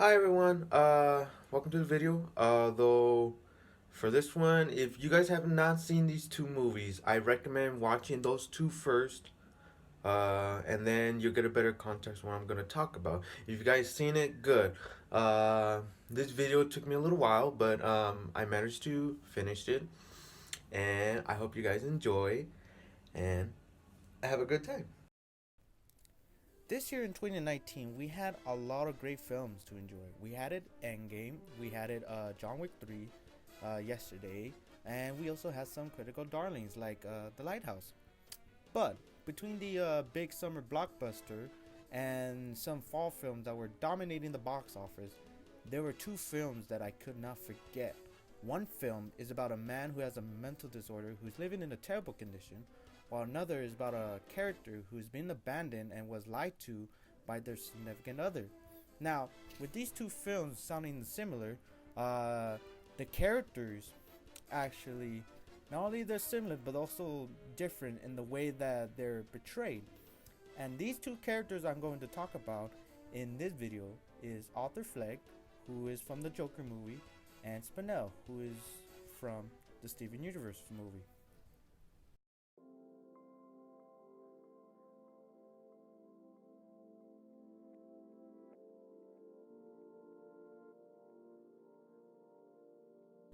Hi everyone, welcome to the video. Though for this one, if you guys have not seen these two movies, I recommend watching those two first, and then you'll get a better context of what I'm gonna talk about. If you guys seen it, good. This video took me a little while, but I managed to finish it, and I hope you guys enjoy and have a good time. This year in 2019, we had a lot of great films to enjoy. We had it Endgame, we had it John Wick 3 yesterday, and we also had some critical darlings like The Lighthouse. But between the big summer blockbuster and some fall films that were dominating the box office, there were two films that I could not forget. One film is about a man who has a mental disorder who's living in a terrible condition, while another is about a character who's been abandoned and was lied to by their significant other. Now, with these two films sounding similar, the characters actually not only they're similar but also different in the way that they're portrayed. And these two characters I'm going to talk about in this video is Arthur Fleck, who is from the Joker movie, and Spinel, who is from the Steven Universe movie.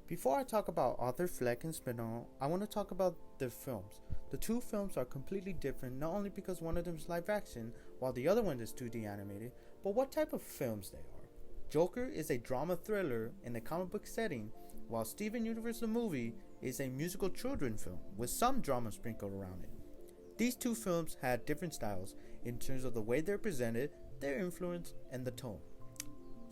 Before I talk about Arthur Fleck and Spinel, I want to talk about the films. The two films are completely different, not only because one of them is live action while the other one is 2D animated, but what type of films they are. Joker is a drama thriller in a comic book setting, while Steven Universe the movie is a musical children film with some drama sprinkled around it. These two films had different styles in terms of the way they're presented, their influence, and the tone.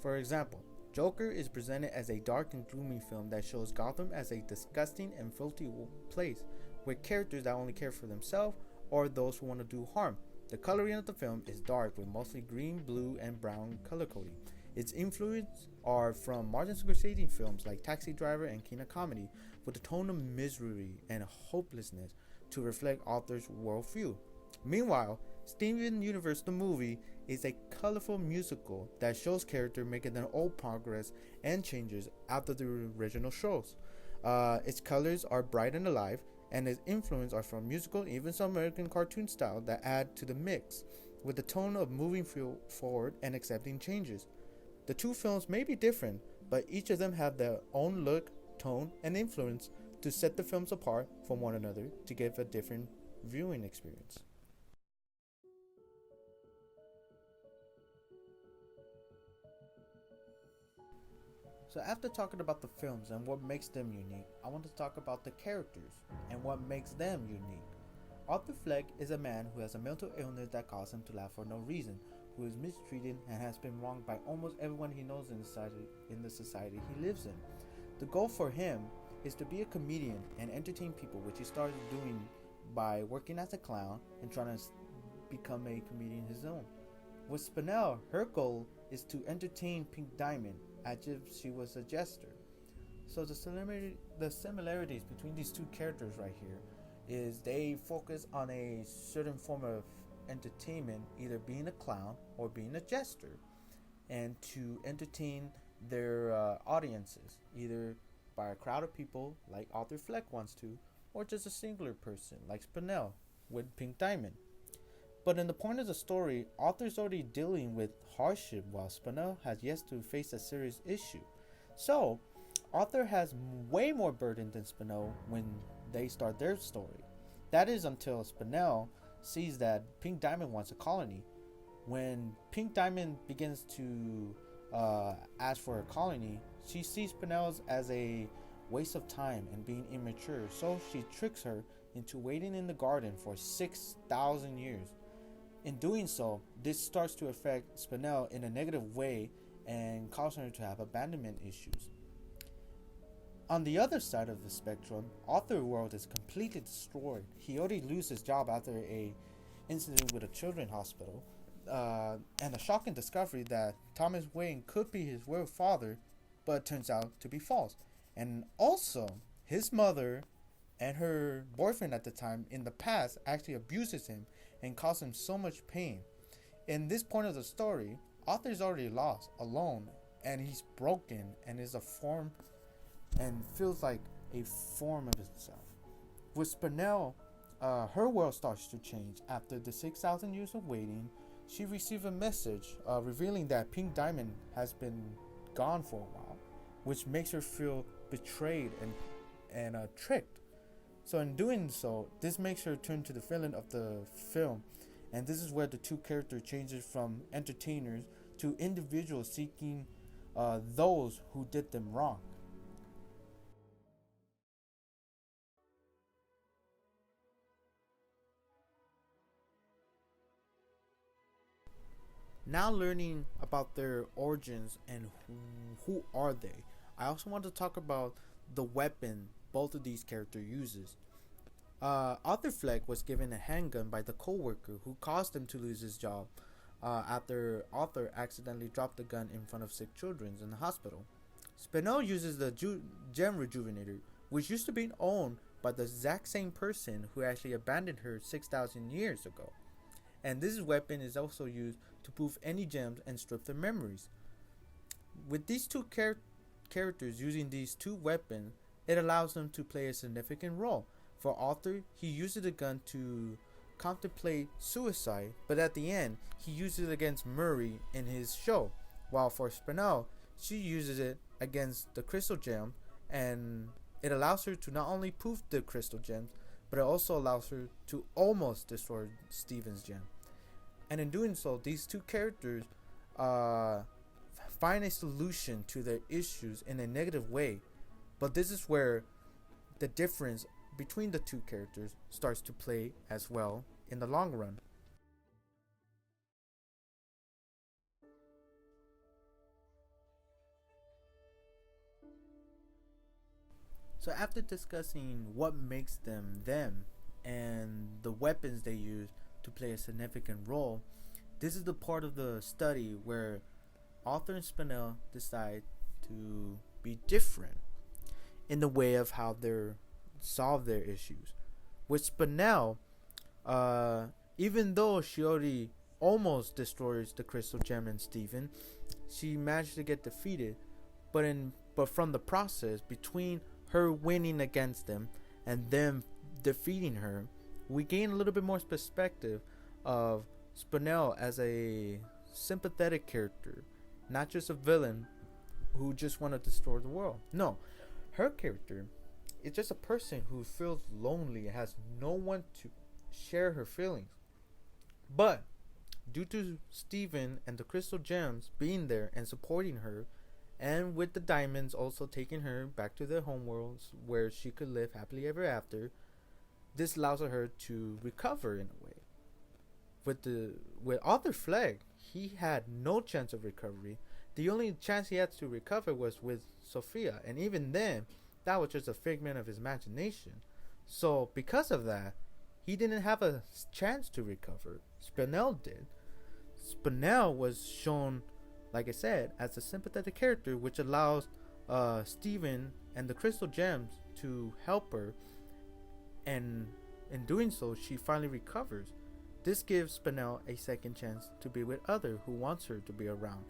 For example, Joker is presented as a dark and gloomy film that shows Gotham as a disgusting and filthy place with characters that only care for themselves or those who want to do harm. The coloring of the film is dark with mostly green, blue, and brown color coding. Its influences are from Martin Scorsese films like Taxi Driver and King of Comedy, with a tone of misery and hopelessness to reflect Arthur's worldview. Meanwhile, Steven Universe the movie is a colorful musical that shows characters making their own progress and changes after the original shows. Its colors are bright and alive, and its influence are from musical, even some American cartoon style that add to the mix, with the tone of moving forward and accepting changes. The two films may be different, but each of them have their own look, tone, and influence to set the films apart from one another to give a different viewing experience. So after talking about the films and what makes them unique, I want to talk about the characters and what makes them unique. Arthur Fleck is a man who has a mental illness that causes him to laugh for no reason, who is mistreated and has been wronged by almost everyone he knows in the society he lives in. The goal for him is to be a comedian and entertain people, which he started doing by working as a clown and trying to become a comedian his own. With Spinel, her goal is to entertain Pink Diamond as if she was a jester. So the similarities between these two characters right here is they focus on a certain form of entertainment, either being a clown or being a jester, and to entertain their audiences, either by a crowd of people like Arthur Fleck wants to, or just a singular person like Spinel with Pink Diamond. But in the point of the story, Arthur's already dealing with hardship while Spinel has yet to face a serious issue. So, Arthur has way more burden than Spinel when they start their story. That is until Spinel sees that Pink Diamond wants a colony. When Pink Diamond begins to ask for a colony, she sees Spinel as a waste of time and being immature, so she tricks her into waiting in the garden for 6,000 years. In doing so, this starts to affect Spinel in a negative way and cause her to have abandonment issues. On the other side of the spectrum, Arthur's world is completely destroyed. He already loses his job after a incident with a children's hospital, and a shocking discovery that Thomas Wayne could be his real father, but turns out to be false. And also, his mother and her boyfriend at the time in the past actually abuses him and causes him so much pain. In this point of the story, Arthur is already lost, alone, and he's broken and is a form and feels like a form of itself. With Spinel, her world starts to change after the 6,000 years of waiting. She received a message revealing that Pink Diamond has been gone for a while, which makes her feel betrayed and tricked. So in doing so, this makes her turn to the villain of the film, and this is where the two characters changes from entertainers to individuals seeking those who did them wrong. Now learning about their origins and who are they, I also want to talk about the weapon both of these characters uses. Arthur Fleck was given a handgun by the co-worker who caused him to lose his job after Arthur accidentally dropped the gun in front of sick children in the hospital. Spinel uses the gem rejuvenator, which used to be owned by the exact same person who actually abandoned her 6,000 years ago. And this weapon is also used to poof any gems and strip their memories. With these two characters using these two weapons, it allows them to play a significant role. For Arthur, he uses the gun to contemplate suicide, but at the end, he uses it against Murray in his show. While for Spinel, she uses it against the crystal gem, and it allows her to not only poof the crystal gems, but it also allows her to almost destroy Steven's gem. And in doing so, these two characters find a solution to their issues in a negative way. But this is where the difference between the two characters starts to play as well in the long run. So after discussing what makes them them and the weapons they use to play a significant role, this is the part of the study where Arthur and Spinel decide to be different in the way of how they solve their issues. With Spinel, even though she already almost destroys the crystal gem and Steven, she managed to get defeated. But from the process between her winning against them and them defeating her, we gain a little bit more perspective of Spinel as a sympathetic character, not just a villain who just want to destroy the world. No, her character is just a person who feels lonely and has no one to share her feelings. But due to Steven and the crystal gems being there and supporting her, and with the diamonds also taking her back to their homeworlds where she could live happily ever after, this allows her to recover in a way. With Arthur Fleck, he had no chance of recovery. The only chance he had to recover was with Sophia, and even then, that was just a figment of his imagination. So because of that, he didn't have a chance to recover. Spinel did. Spinel was shown, like I said, as a sympathetic character, which allows Steven and the crystal gems to help her, and in doing so, she finally recovers. This gives Spinel a second chance to be with Arthur, who wants her to be around.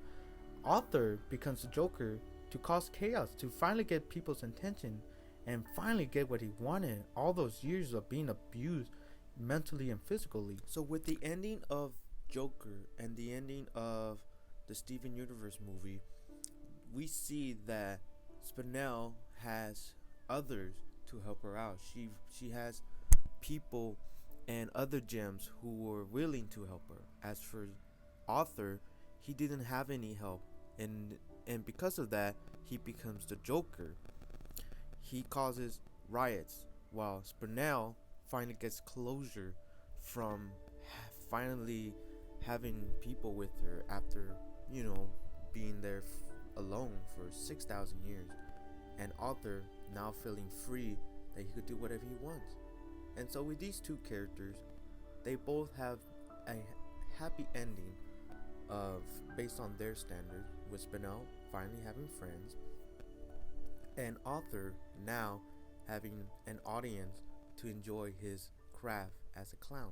Arthur becomes the Joker to cause chaos, to finally get people's attention and finally get what he wanted all those years of being abused mentally and physically. So with the ending of Joker and the ending of the Steven Universe movie, we see that Spinel has others to help her out. She has people and other gems who were willing to help her. As for Arthur, he didn't have any help, and because of that, he becomes the Joker. He causes riots, while Spinel finally gets closure from finally having people with her after, being there alone for 6,000 years. And Arthur now feeling free that he could do whatever he wants. And so with these two characters, they both have a happy ending based on their standards, with Spinel finally having friends and Arthur now having an audience to enjoy his craft as a clown.